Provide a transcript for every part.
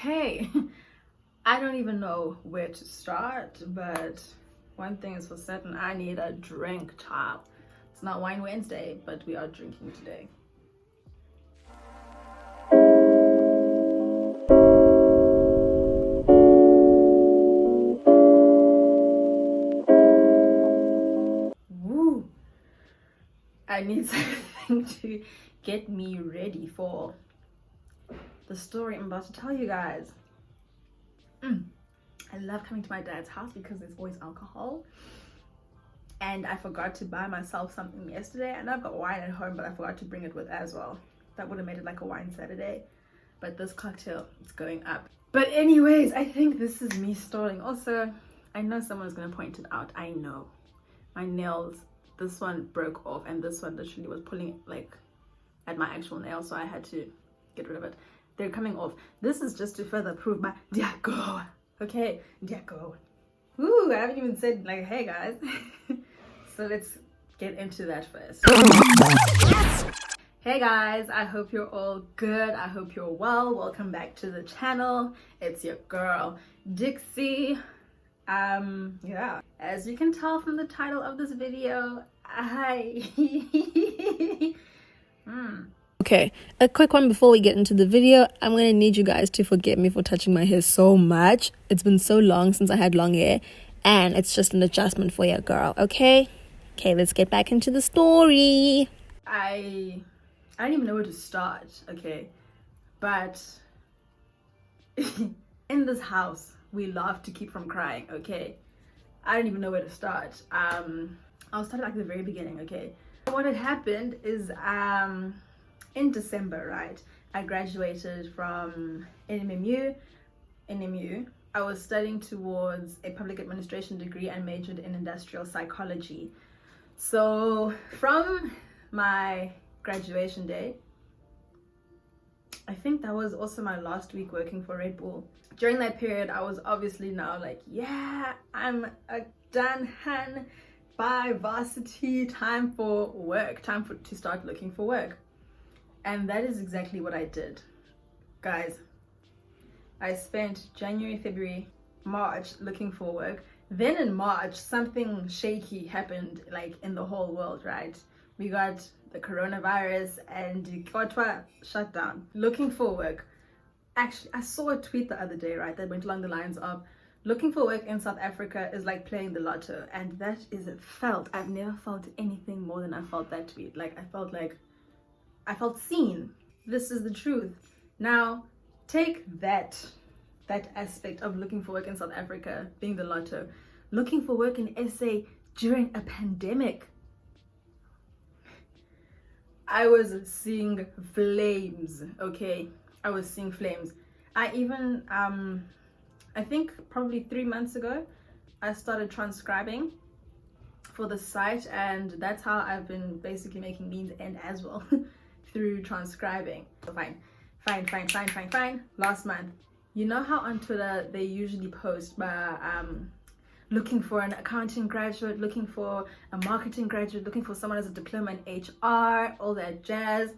Okay, I don't even know where to start, but one thing is for certain, I need a drink, child. It's not Wine Wednesday, but we are drinking today. Woo! I need something to get me ready for the story I'm about to tell you guys. I love coming to my dad's house because there's always alcohol, and I forgot to buy myself something yesterday, and I've got wine at home, but I forgot to bring it with as well. That would have made it like a wine Saturday, but this cocktail is going up. But anyways, I think this is me stalling. Also, I know someone's gonna point it out. I know my nails, this one broke off and this one literally was pulling like at my actual nail, so I had to get rid of it. They're coming off. This is just to further prove my Diago. Okay, Diago. Ooh, I haven't even said like, hey guys. So let's get into that first. Hey guys, I hope you're all good. I hope you're well. Welcome back to the channel. It's your girl, Dixie. Yeah, as you can tell from the title of this video, Okay, a quick one before we get into the video. I'm going to need you guys to forgive me for touching my hair so much. It's been so long since I had long hair, and it's just an adjustment for your girl, okay? Okay, let's get back into the story. I don't even know where to start, okay? But in this house, we love to keep from crying, okay? I don't even know where to start. I'll start at the very beginning, okay? What had happened is, in December, right, I graduated from NMU. I was studying towards a public administration degree and majored in industrial psychology. So from my graduation day, I think that was also my last week working for Red Bull. During that period, I was obviously now like, yeah, I'm done, hun, by varsity, time for work, to start looking for work. And that is exactly what I did. Guys, I spent January, February, March looking for work. Then in March, something shaky happened like in the whole world, right? We got the coronavirus and Kotwa shut down. Looking for work. Actually, I saw a tweet the other day, right, that went along the lines of, looking for work in South Africa is like playing the lotto. And that is felt. I've never felt anything more than I felt that tweet. Like, I felt seen. This is the truth. Now, take that aspect of looking for work in South Africa being the lotto. Looking for work in SA during a pandemic. I was seeing flames, okay? I was seeing flames. I even, I think probably 3 months ago, I started transcribing for the site, and that's how I've been basically making means end as well. Through transcribing. So fine. Last month, you know how on Twitter they usually post by looking for an accounting graduate, looking for a marketing graduate, looking for someone as a diploma in HR, all that jazz.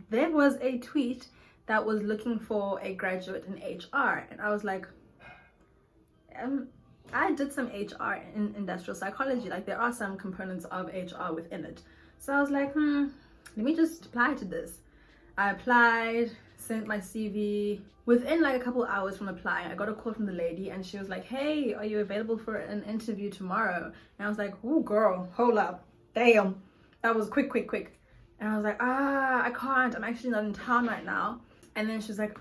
There was a tweet that was looking for a graduate in HR, and I was like, I did some HR in industrial psychology. Like, there are some components of HR within it. So I was like, let me just apply to this. I applied, sent my CV. Within like a couple hours from applying, I got a call from the lady, and she was like, hey, are you available for an interview tomorrow? And I was like, oh girl, hold up, damn, that was quick. And I was like, I can't, I'm actually not in town right now. And then she was like,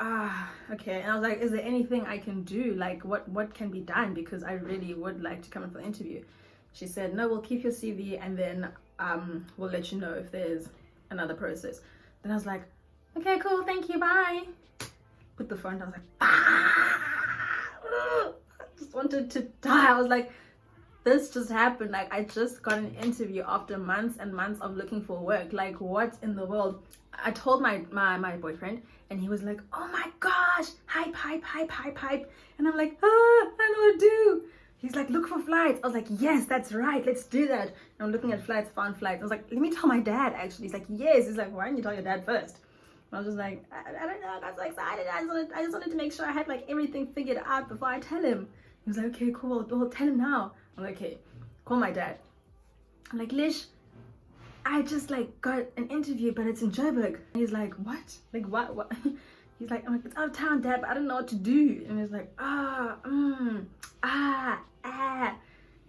okay. And I was like, is there anything I can do? Like, what can be done? Because I really would like to come in for the interview. She said, no, we'll keep your CV, and then we'll let you know if there's another process. Then I was like, okay, cool, thank you, bye. Put the phone down. I was like, I just wanted to die. I was like, this just happened. Like, I just got an interview after months and months of looking for work. Like, what in the world? I told my boyfriend, and he was like, oh my gosh, hype. And I'm like, I don't know what to do. He's like, look for flights. I was like, yes, that's right, let's do that. And I'm looking at flights, found flights. I was like, let me tell my dad, actually. He's like, yes. He's like, why didn't you tell your dad first? I was just like, I don't know, I got so excited. I just wanted to make sure I had like everything figured out before I tell him. He was like, okay, cool, well, tell him now. I'm like, okay, call my dad. I'm like, Lish, I just like got an interview, but it's in Joburg. And he's like, what? Like, what? He's like, I'm like, it's out of town, Dad, but I don't know what to do. And he's like,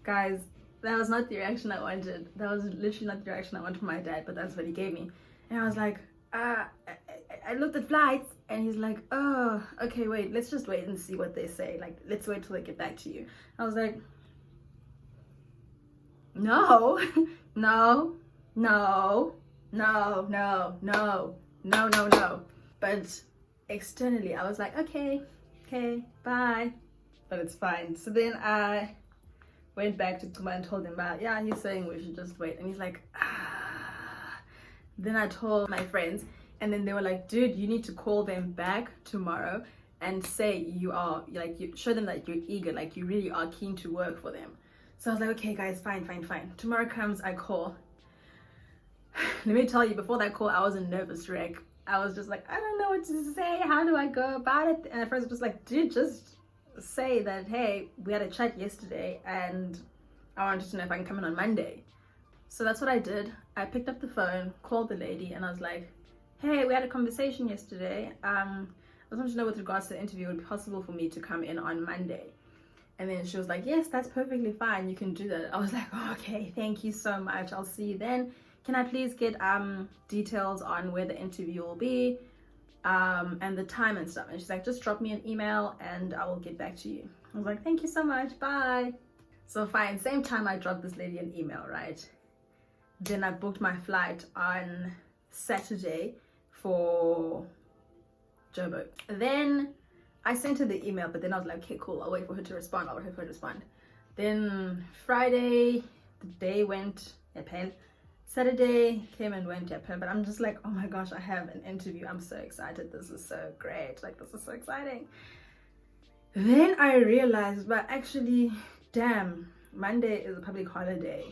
Guys, that was not the reaction I wanted. That was literally not the reaction I wanted from my dad, but that's what he gave me. And I was like, I looked at flights, and he's like, oh, okay, wait, let's just wait and see what they say. Like, let's wait till they get back to you. I was like, no, no, no, no, no, no, no, no, no. But externally, I was like, okay, bye. But it's fine. So then I went back to Kuma and told him about, yeah, he's saying we should just wait. And he's like, Then I told my friends, and then they were like, dude, you need to call them back tomorrow and say you are, like, you show them that you're eager, like you really are keen to work for them. So I was like, okay guys, fine. Tomorrow comes, I call. Let me tell you, before that call, I was a nervous wreck. I was just like, I don't know what to say. How do I go about it? And at first I was just like, dude, just say that, hey, we had a chat yesterday and I wanted to know if I can come in on Monday. So that's what I did. I picked up the phone, called the lady, and I was like, hey, we had a conversation yesterday. I just wanted to know with regards to the interview, would it be possible for me to come in on Monday? And then she was like, yes, that's perfectly fine. You can do that. I was like, oh, okay, thank you so much. I'll see you then. Can I please get details on where the interview will be and the time and stuff? And she's like, just drop me an email and I will get back to you. I was like, thank you so much. Bye. So fine. Same time I dropped this lady an email, right? Then I booked my flight on Saturday for Joburg. Then I sent her the email, but then I was like, okay, cool. I'll wait for her to respond. Then Friday, the day went at pen. Saturday came and went at pen. But I'm just like, oh my gosh, I have an interview. I'm so excited. This is so great. Like, this is so exciting. Then I realized, but actually, damn, Monday is a public holiday.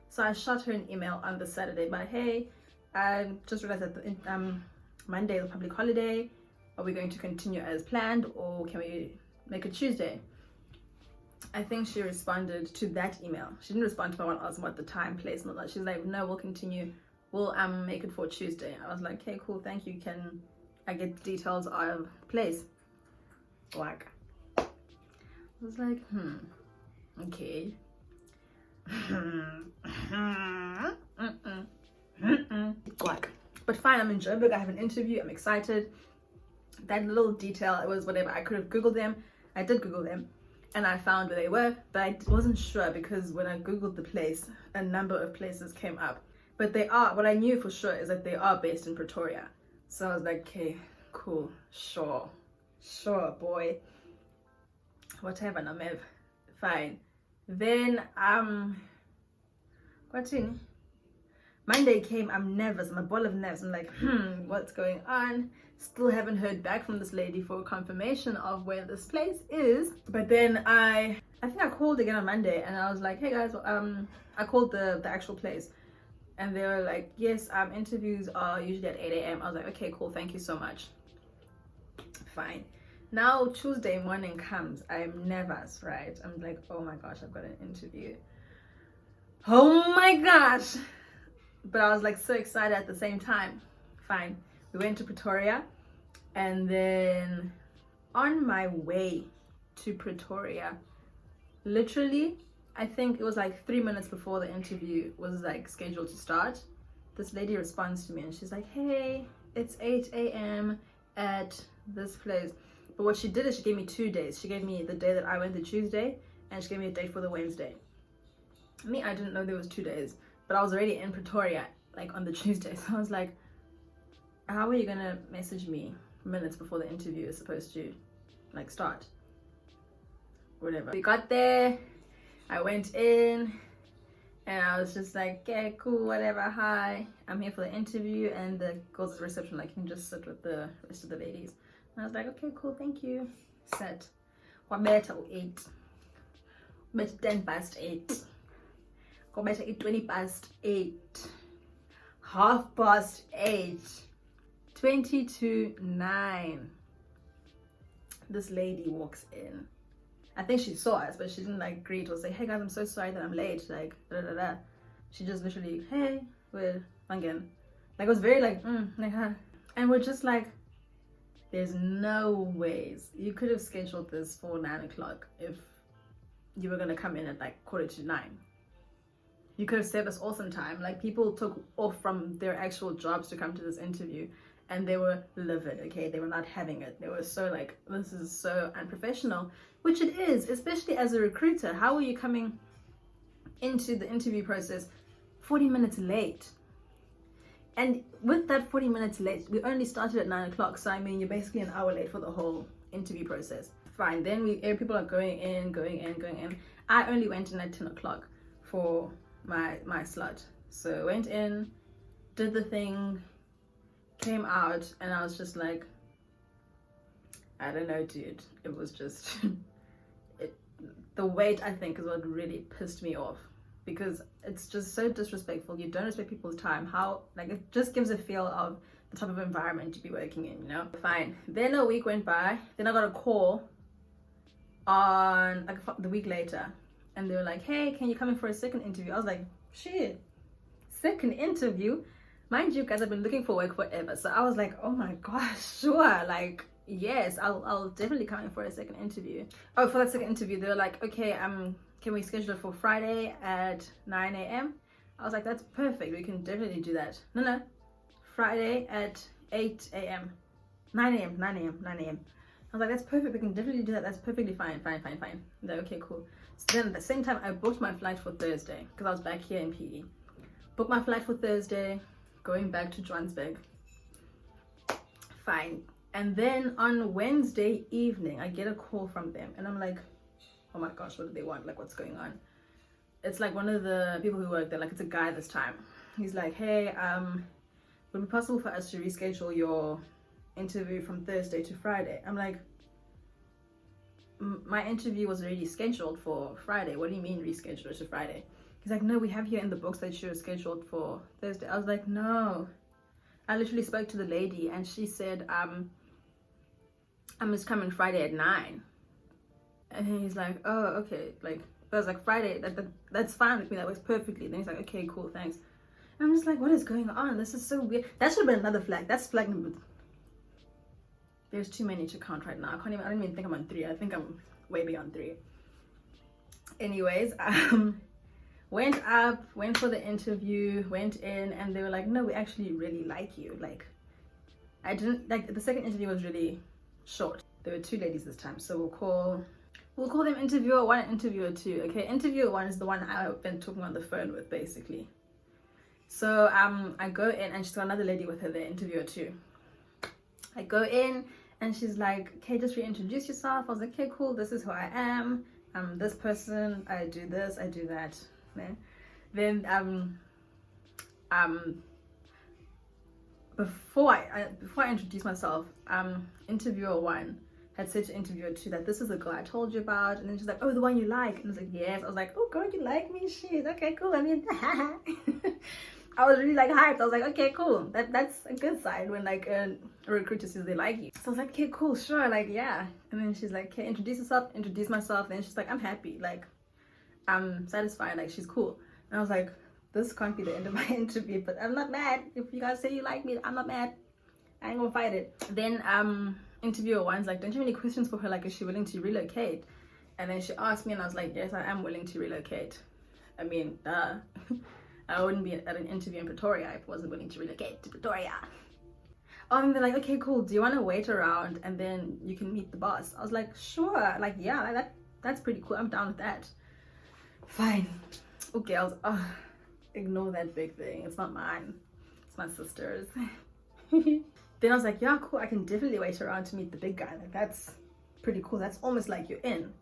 So I shot her an email on the Saturday, but hey, I just realized that Monday is a public holiday. Are we going to continue as planned, or can we make it Tuesday? I think she responded to that email. She didn't respond to my one asking what the time, place, and all that. She's like, no, we'll continue. We'll make it for Tuesday. I was like, okay, cool, thank you. Can I get details of place? Like, I was like, okay. Like, but fine, I'm in Joburg. I have an interview. I'm excited. That little detail, it was whatever. I could have Googled them. I did Google them and I found where they were, but I wasn't sure because when I Googled the place, a number of places came up. But they are, what I knew for sure is that they are based in Pretoria. So I was like, okay, cool, sure, boy. Whatever, Namev. Fine. Then, what's in? Monday came, I'm nervous, I'm a ball of nerves. I'm like, what's going on? Still haven't heard back from this lady for confirmation of where this place is. But then I think I called again on Monday and I was like, hey guys, I called the actual place and they were like, yes, interviews are usually at 8 a.m. I was like, okay, cool, thank you so much. Fine. Now Tuesday morning comes, I'm nervous, right? I'm like, oh my gosh, I've got an interview. Oh my gosh. But I was like so excited at the same time. Fine. We went to Pretoria, and then on my way to Pretoria, literally, I think it was like 3 minutes before the interview was like scheduled to start, this lady responds to me and she's like, hey, it's 8 a.m. at this place. But what she did is she gave me 2 days. She gave me the day that I went, the Tuesday, and she gave me a date for the Wednesday. Me, I didn't know there was 2 days, but I was already in Pretoria like on the Tuesday. So I was like, how are you gonna message me minutes before the interview is supposed to like start? Whatever. We got there, I went in, and I was just like, yeah, cool, whatever, hi, I'm here for the interview. And the girls at the reception like, you can just sit with the rest of the ladies. And I was like, okay, cool, thank you. Set. What better 8? Better 10 past 8. Go better 20 past 8. 8:30. 20 to 9. This lady walks in. I think she saw us, but she didn't like greet or say, hey guys, I'm so sorry that I'm late. Like, da da da. She just literally, hey, we're again. Like, it was very like, like, huh. And we're just like, there's no ways. You could have scheduled this for 9 o'clock if you were going to come in at like 8:45. You could have saved us all some time. Like, people took off from their actual jobs to come to this interview and they were livid, okay? They were not having it. They were so like, this is so unprofessional, which it is, especially as a recruiter. How are you coming into the interview process 40 minutes late? And with that 40 minutes late, we only started at 9 o'clock. So I mean, you're basically an hour late for the whole interview process. Fine, then people are going in. I only went in at 10 o'clock for my slot. So went in, did the thing, came out, and I was just like, I don't know, dude. It was just, the wait, I think, is what really pissed me off. Because it's just so disrespectful. You don't respect people's time. How, like, it just gives a feel of the type of environment you'd be working in, you know? Fine. Then a week went by. Then I got a call on, like, the week later. And they were like, hey, can you come in for a second interview? I was like, shit, second interview? Mind you, guys, I've been looking for work forever. So I was like, oh my gosh, sure. Like, yes, I'll definitely come in for a second interview. Oh, for that second interview, they were like, okay, can we schedule it for Friday at 9 a.m.? I was like, that's perfect. We can definitely do that. No. Friday at 8 a.m. 9 a.m. I was like, that's perfect. We can definitely do that. That's perfectly fine. They're okay, cool. So then at the same time, I booked my flight for Thursday because I was back here in PE. Booked my flight for Thursday, going back to Johannesburg. Fine. And then on Wednesday evening, I get a call from them. And I'm like, oh my gosh, what do they want? Like, what's going on? It's like one of the people who work there, like, it's a guy this time. He's like, hey, would it be possible for us to reschedule your interview from Thursday to Friday? I'm like, my interview was already scheduled for Friday. What do you mean reschedule it to Friday? He's like, no, we have here in the books that you were scheduled for Thursday. I was like, no. I literally spoke to the lady and she said, I'm just coming Friday at 9. And then he's like, oh, okay. Like, I was like, Friday, that's fine with me. That works perfectly. Then he's like, okay, cool, thanks. And I'm just like, what is going on? This is so weird. That should have been another flag. That's flag number. There's too many to count right now. I don't even think I'm on 3. I think I'm way beyond 3. Anyways, went for the interview, went in, and they were like, no, we actually really like you. Like, I didn't, like, the second interview was really short. There were 2 ladies this time, so we'll call them interviewer 1 and interviewer 2. Okay, interviewer 1 is the one I've been talking on the phone with, basically. So I go in and she's got another lady with her there, interviewer 2. I go in and she's like, okay, just reintroduce yourself. I was like, okay, cool, this is who I am. I'm this person, I do this, I do that. Then before I introduce myself, interviewer 1 had said to interviewer 2 that this is the girl I told you about. And then she's like, oh, the one you like? And I was like, yes. I was like, oh girl, you like me? Shit, okay, cool. I mean, I was really like hyped. I was like, okay, cool. That's a good sign when like a recruiter says they like you. So I was like, okay, cool, sure, like, yeah. And then she's like, okay, introduce yourself, introduce myself. Then she's like, I'm happy, like, I'm satisfied, like, she's cool. And I was like, this can't be the end of my interview, but I'm not mad. If you guys say you like me, I'm not mad. I ain't gonna fight it. Then interviewer 1's like, don't you have any questions for her? Like, is she willing to relocate? And then she asked me and I was like, yes, I am willing to relocate. I mean, I wouldn't be at an interview in Pretoria if I wasn't willing to relocate to Pretoria. And they're like, okay, cool, do you want to wait around and then you can meet the boss? I was like, sure, like, yeah, that's pretty cool, I'm down with that. Fine. Okay, I was, ignore that big thing, it's not mine, it's my sister's. Then I was like, yeah, cool, I can definitely wait around to meet the big guy. Like, that's pretty cool, that's almost like you're in.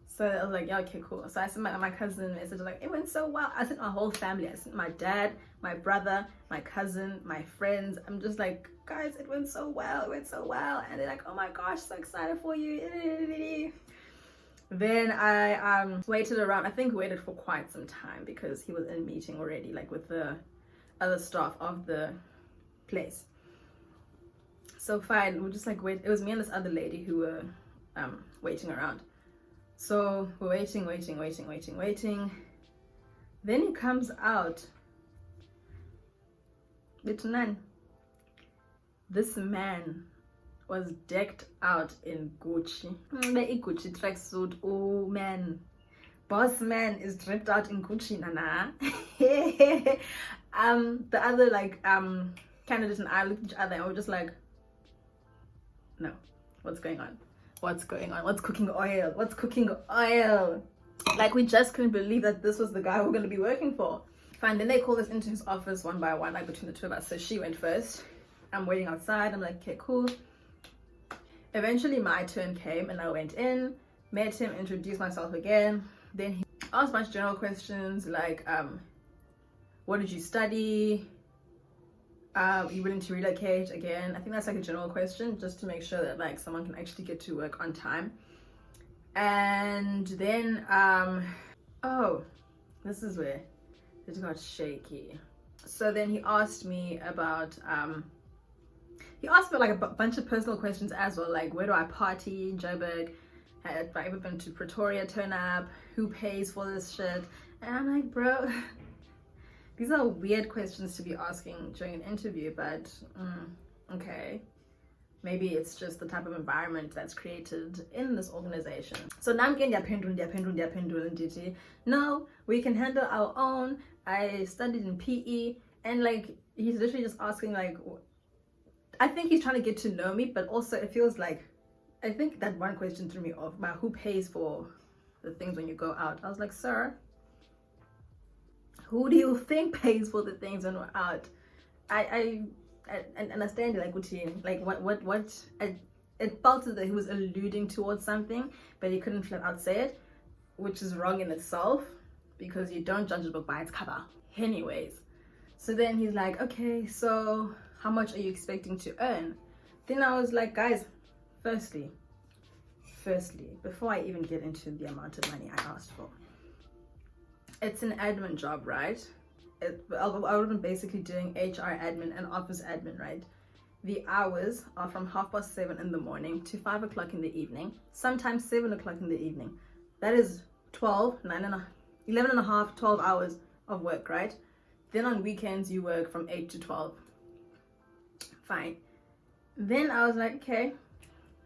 So I was like, yeah, okay, cool. So I sent my cousin message, like, it went so well. I sent my whole family. I sent my dad, my brother, my cousin, my friends. I'm just like, guys, it went so well. It went so well. And they're like, oh my gosh, so excited for you. Then I waited around. I think waited for quite some time because he was in a meeting already, like with the other staff of the place. So fine, we're just like wait. It was me and this other lady who were waiting around. So we're waiting. Then he comes out. It's none. This man was decked out in Gucci. The Gucci tracksuit. Oh man. Boss man is dripped out in Gucci, nana. The other candidate and I looked at each other and we were just like, no, what's going on? What's cooking oil? Like, we just couldn't believe that this was the guy we're going to be working for. Fine, then they called us into his office one by one, like between the two of us. So she went first. I'm waiting outside. I'm like, okay, cool. Eventually my turn came and I went in, met him, introduced myself again. Then he asked a bunch of general questions like, what did you study? Are you willing to relocate? Again, I think that's like a general question just to make sure that like someone can actually get to work on time. And then oh, this is where it got shaky. So then he asked me about like a bunch of personal questions as well, like where do I party in Joburg, have I ever been to Pretoria turn up, who pays for this shit. And I'm like, bro, these are weird questions to be asking during an interview, but okay, maybe it's just the type of environment that's created in this organization. So now I'm getting ndiyaphendula, no, we can handle our own. I studied in PE, and like he's literally just asking like, I think he's trying to get to know me, but also it feels like, I think that one question threw me off about who pays for the things when you go out. I was like, sir, who do you think pays for the things when we're out? I understand like what it felt as though he was alluding towards something, but he couldn't flat out say it, which is wrong in itself because you don't judge a book by its cover. Anyways, so then he's like, okay, so how much are you expecting to earn? Then I was like, guys, firstly, before I even get into the amount of money I asked for, it's an admin job, right? I would have been basically doing HR admin and office admin, right? The hours are from 7:30 in the morning to 5 o'clock in the evening, sometimes 7 o'clock in the evening. That is 12 hours of work, right? Then on weekends you work from 8 to 12. Fine. Then I was like, okay,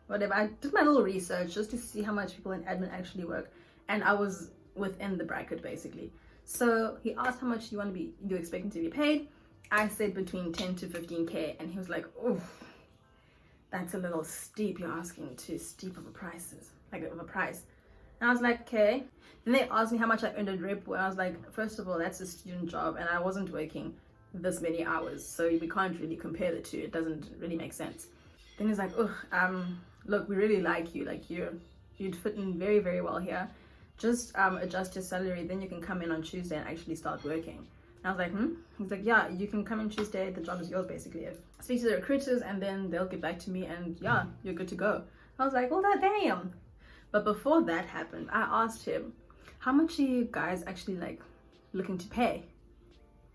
whatever. I did my little research just to see how much people in admin actually work, and I was within the bracket basically. So he asked how much you're expecting to be paid. I said between 10 to 15k, and he was like, oh, that's a little steep. You're asking too steep of a price. And I was like, okay. Then they asked me how much I earned at Rep, and I was like, first of all, that's a student job and I wasn't working this many hours, so we can't really compare the two. It doesn't really make sense. Then he's like, look, we really like you, like you'd fit in very, very well here. Just adjust your salary, then you can come in on Tuesday and actually start working. And I was like, He's like, yeah, you can come in Tuesday, the job is yours basically. Speak to the recruiters and then they'll get back to me and yeah, you're good to go. I was like, oh, that damn. But before that happened, I asked him, how much are you guys actually like looking to pay?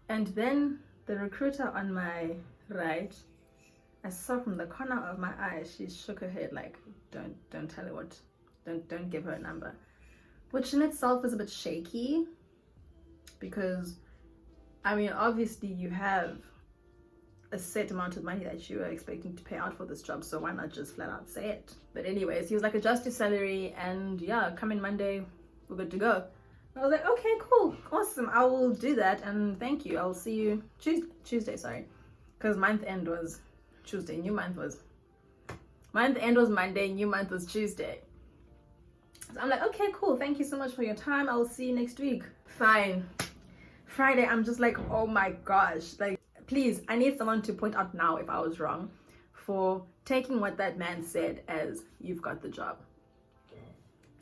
And then the recruiter on my right, I saw from the corner of my eye, she shook her head like, don't tell her what, don't give her a number. Which in itself is a bit shaky because, I mean, obviously you have a set amount of money that you are expecting to pay out for this job, so why not just flat out say it? But anyways, he was like, adjust your salary and yeah, come in Monday, we're good to go. I was like, okay, cool, awesome, I will do that and thank you. I'll see you Tuesday, sorry, because month end was Tuesday, month end was Monday, new month was Tuesday. So I'm like, okay, cool, thank you so much for your time, I'll see you next week. Fine. Friday, I'm just like, oh my gosh, like, please, I need someone to point out now if I was wrong for taking what that man said as you've got the job.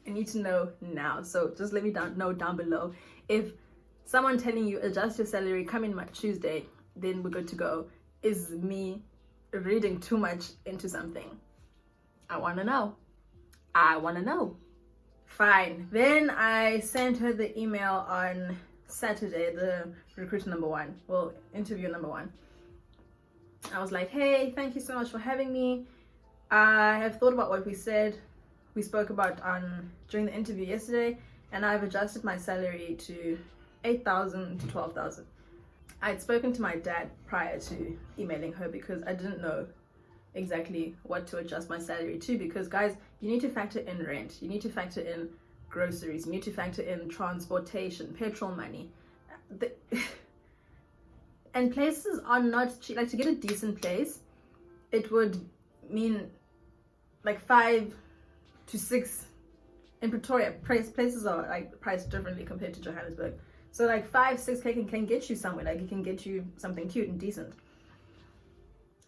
I need to know now. So just let me know down below if someone telling you adjust your salary, come in Tuesday, then we're good to go, is me reading too much into something. I want to know. Fine. Then I sent her the email on Saturday, the recruiter number one, well, interview number one. I was like, hey, thank you so much for having me. I have thought about what we spoke about during the interview yesterday, and I've adjusted my salary to 8,000 to 12,000. I'd spoken to my dad prior to emailing her because I didn't know exactly what to adjust my salary to, because guys, you need to factor in rent, you need to factor in groceries, you need to factor in transportation, petrol money, and places are not cheap. Like, to get a decent place, it would mean like 5 to 6 in Pretoria. Places are like priced differently compared to Johannesburg, so like 5-6K can get you somewhere. Like, it can get you something cute and decent.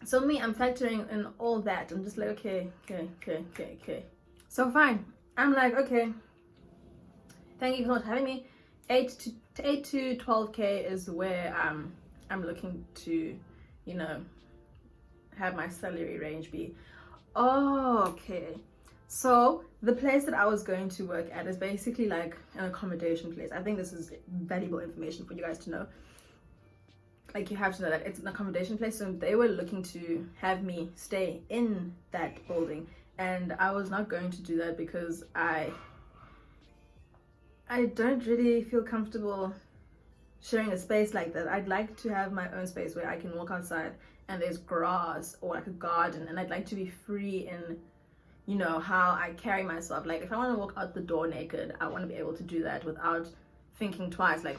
So me, I'm factoring in all that. I'm just like, okay. So fine, I'm like, okay, thank you for not having me. 8 to 12K is where I'm looking to, you know, have my salary range be. Oh, okay. So the place that I was going to work at is basically like an accommodation place. I think this is valuable information for you guys to know. Like, you have to know that it's an accommodation place. So they were looking to have me stay in that building, and I was not going to do that because I don't really feel comfortable sharing a space like that. I'd like to have my own space where I can walk outside and there's grass or like a garden, and I'd like to be free in, you know, how I carry myself. Like, if I want to walk out the door naked, I want to be able to do that without thinking twice, like,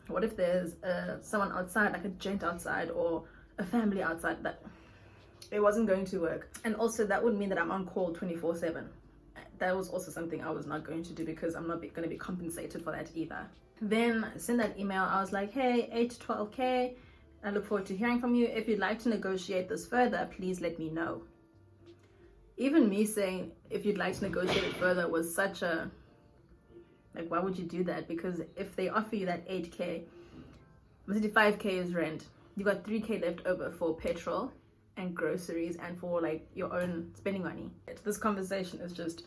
what if there's someone outside, like a gent outside or a family outside. That it wasn't going to work. And also that would mean that I'm on call 24/7. That was also something I was not going to do, because I'm not going to be compensated for that either. Then send that email. I was like, hey, 8 to 12K, I look forward to hearing from you. If you'd like to negotiate this further, please let me know. Even me saying if you'd like to negotiate it further was such a, like, why would you do that? Because if they offer you that 8K, 5K is rent, you got 3K left over for petrol and groceries and for like your own spending money. This conversation is just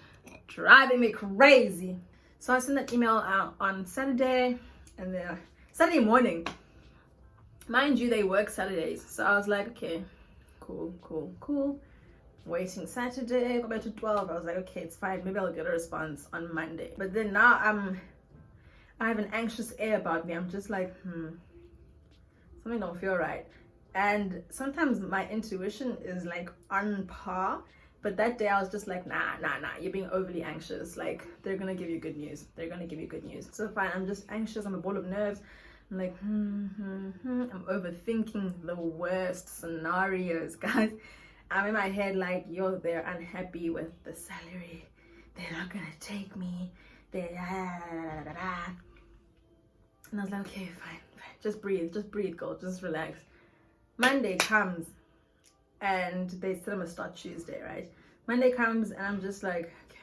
driving me crazy. So I sent that email out on Saturday, and then Saturday morning, mind you, they work Saturdays. So I was like, okay, cool. Waiting Saturday, go back to 12. I was like, okay, it's fine, maybe I'll get a response on Monday. But then now I have an anxious air about me. I'm just like, something don't feel right. And sometimes my intuition is like on par, but that day I was just like, nah, you're being overly anxious. Like, they're gonna give you good news. So fine, I'm just anxious. I'm a ball of nerves. I'm like, I'm overthinking the worst scenarios, guys. I'm in my head like, yo, they're unhappy with the salary. They're not gonna take me. And I was like, okay, fine. Just breathe, girl, just relax. Monday comes, and they said I'm gonna start Tuesday, right? Monday comes, and I'm just like, okay,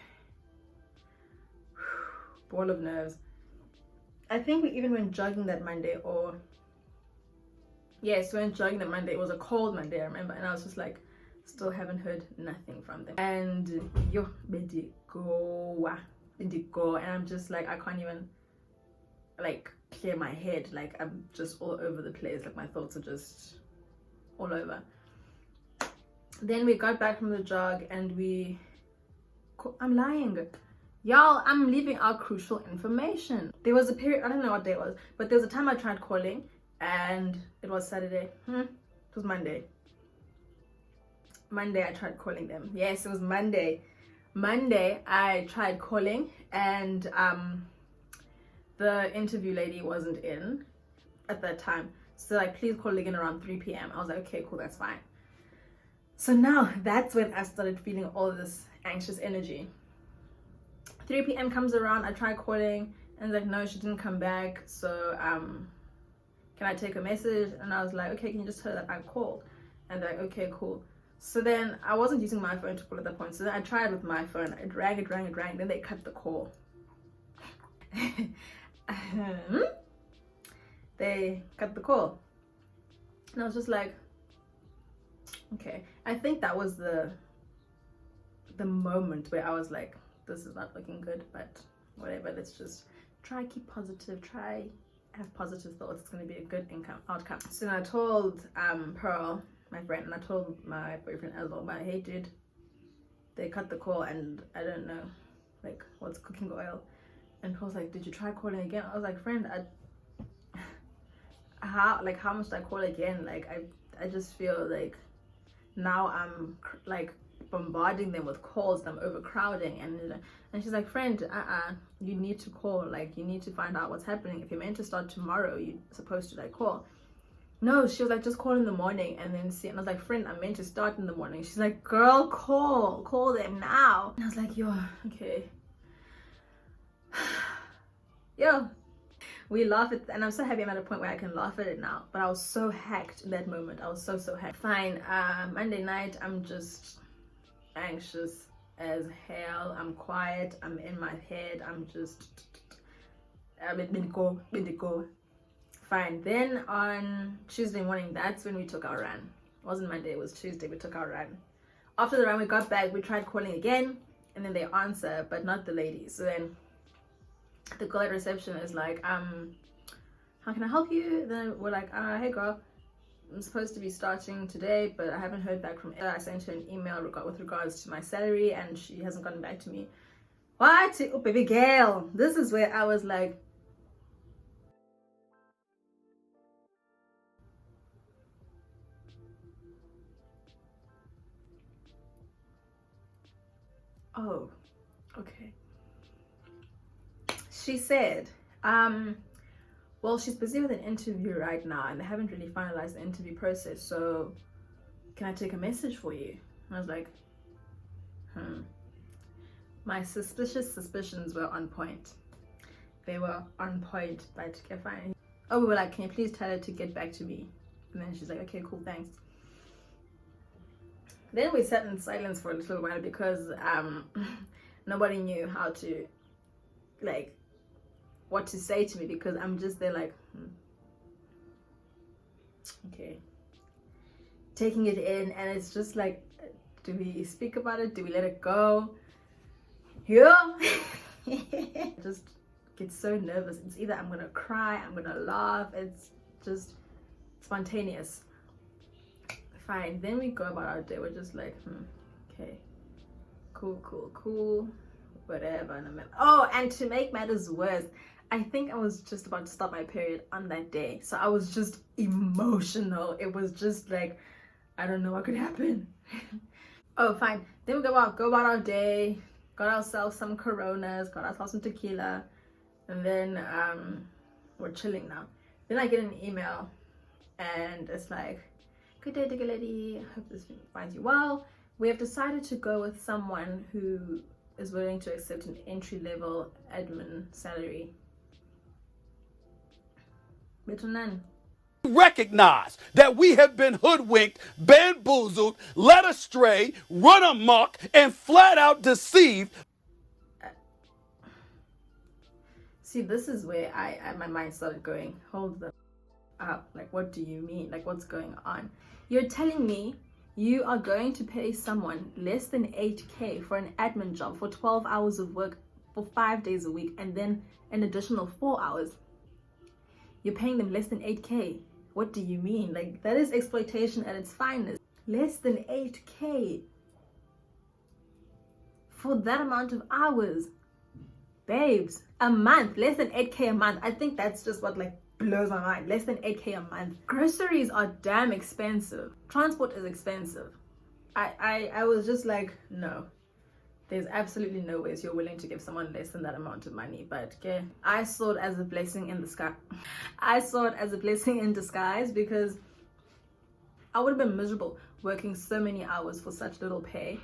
ball of nerves. I think we even went jogging that Monday, or yes, we went jogging that Monday. It was a cold Monday, I remember, and I was just like, still haven't heard nothing from them. And yo, indigo, and I'm just like, I can't even like clear my head. Like, I'm just all over the place. Like, my thoughts are just all over. Then we got back from the jog, and I'm lying, y'all, I'm leaving out crucial information. There was a period, I don't know what day it was, but there was a time I tried calling, and it was Saturday. It was Monday I tried calling them. Yes, it was Monday I tried calling, and the interview lady wasn't in at that time. So like, please call again around 3 p.m. I was like, okay, cool, that's fine. So now that's when I started feeling all this anxious energy. 3 p.m. comes around, I try calling, and like, no, she didn't come back. So can I take a message? And I was like, okay, can you just tell her that I called? And they're like, okay, cool. So then I wasn't using my phone to call at that point. So then I tried with my phone. It rang. Then they cut the call. They cut the call. And I was just like, okay. I think that was the moment where I was like, this is not looking good, but whatever. Let's just try keep positive. Try have positive thoughts. It's going to be a good outcome. So then I told Pearl my friend, and I told my boyfriend as well, but hey dude, they cut the call and I don't know like what's cooking oil. And Paul's like, did you try calling again? I was like, friend, how much do I call again? Like I just feel like now I'm like bombarding them with calls, I'm overcrowding. And she's like, friend, you need to call, like you need to find out what's happening. If you're meant to start tomorrow, you're supposed to like call. No, she was like, just call in the morning and then see. And I was like, friend, I'm meant to start in the morning. She's like, girl, call them now. And I was like, yo, okay. Yo, we laugh at, and I'm so happy I'm at a point where I can laugh at it now, but I was so hacked in that moment. I was so hacked. Fine. Monday night, I'm just anxious as hell. I'm quiet, I'm in my head, I'm go. Fine. Then on Tuesday morning, that's when we took our run. It wasn't Monday, it was Tuesday. We took our run. After the run, we got back, we tried calling again, and then they answer, but not the lady. So then the girl at reception is like, how can I help you? Then we're like, hey girl, I'm supposed to be starting today, but I haven't heard back from her. I sent her an email with regards to my salary and she hasn't gotten back to me. What? Oh baby girl, this is where I was like, oh, okay. She said, well, she's busy with an interview right now and they haven't really finalized the interview process, so can I take a message for you? And I was like, my suspicions were on point. They were on point, but okay, fine. Oh, we were like, can you please tell her to get back to me? And then she's like, okay, cool, thanks. Then we sat in silence for a little while because nobody knew how to, like, what to say to me, because I'm just there like, okay, taking it in. And it's just like, do we speak about it? Do we let it go? Yeah. Just get so nervous. It's either I'm gonna cry, I'm gonna laugh. It's just spontaneous. Fine. Then we go about our day. We're just like, okay, cool, whatever. And and to make matters worse, I think I was just about to start my period on that day, so I was just emotional. It was just like, I don't know what could happen. Oh, fine. Then we go about our day, got ourselves some Coronas, got ourselves some tequila, and then we're chilling now. Then I get an email, and it's like, good day, Likeledi. Hope this finds you well. We have decided to go with someone who is willing to accept an entry-level admin salary. Better none. Recognize that we have been hoodwinked, bamboozled, led astray, run amok, and flat out deceived. See, this is where my mind started going, hold up, like what do you mean? Like what's going on? You're telling me you are going to pay someone less than 8K for an admin job for 12 hours of work for 5 days a week, and then an additional 4 hours. You're paying them less than 8K. What do you mean? Like, that is exploitation at its finest. Less than 8K for that amount of hours. Babes, a month, less than 8K a month. I think that's just what like blows my mind. Less than 8K a month. Groceries are damn expensive. Transport is expensive. I was just like, no. There's absolutely no ways you're willing to give someone less than that amount of money. But okay, I saw it as a blessing in the sky. I saw it as a blessing in disguise, because I would have been miserable working so many hours for such little pay.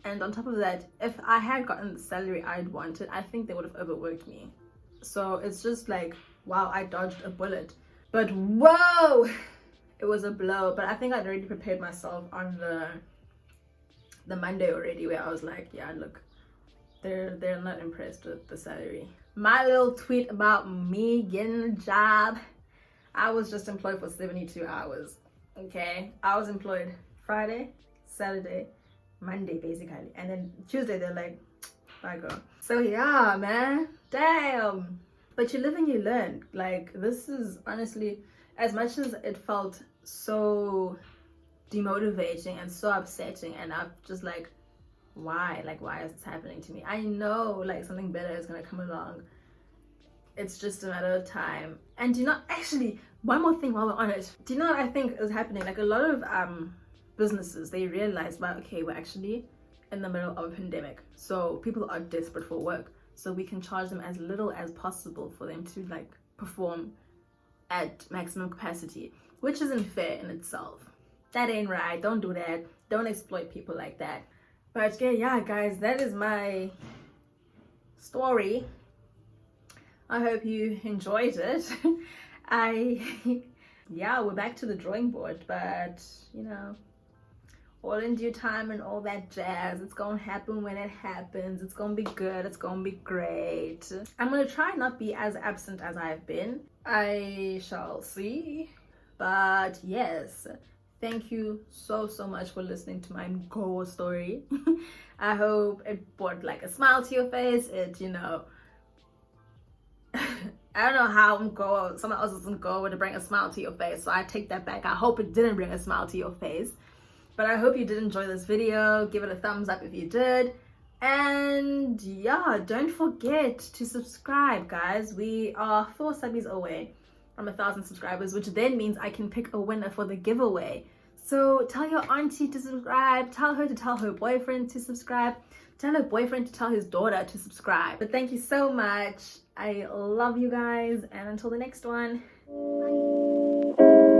And on top of that, if I had gotten the salary I'd wanted, I think they would have overworked me. So it's just like, wow, I dodged a bullet. But whoa, it was a blow. But I think I'd already prepared myself on the Monday already, where I was like, yeah, look, they're not impressed with the salary. My little tweet about me getting a job, I was just employed for 72 hours. Okay, I was employed Friday, Saturday, Monday basically, and then Tuesday they're like, bye girl. So yeah, man, damn. But you live and you learn. Like, this is honestly, as much as it felt so demotivating and so upsetting, and I'm just like, why is this happening to me? I know like something better is gonna come along. It's just a matter of time. And do you know, actually, one more thing while we're on it, do you know what I think is happening? Like a lot of businesses, they realize, well, okay, we're actually in the middle of a pandemic, so people are desperate for work, so we can charge them as little as possible for them to like perform at maximum capacity, which isn't fair in itself. That ain't right. Don't do that. Don't exploit people like that. But yeah guys, that is my story. I hope you enjoyed it. Yeah, we're back to the drawing board, but you know, all in due time and all that jazz. It's gonna happen when it happens. It's gonna be good. It's gonna be great. I'm gonna try not be as absent as I've been. I shall see. But yes, thank you so much for listening to my Go story. I hope it brought like a smile to your face. It, you know, I don't know how someone else's Go would bring a smile to your face, so I take that back. I hope it didn't bring a smile to your face. But I hope you did enjoy this video. Give it a thumbs up if you did. And yeah, don't forget to subscribe, guys. We are 4 subbies away from 1,000 subscribers, which then means I can pick a winner for the giveaway. So tell your auntie to subscribe. Tell her to tell her boyfriend to subscribe. Tell her boyfriend to tell his daughter to subscribe. But thank you so much. I love you guys. And until the next one, bye.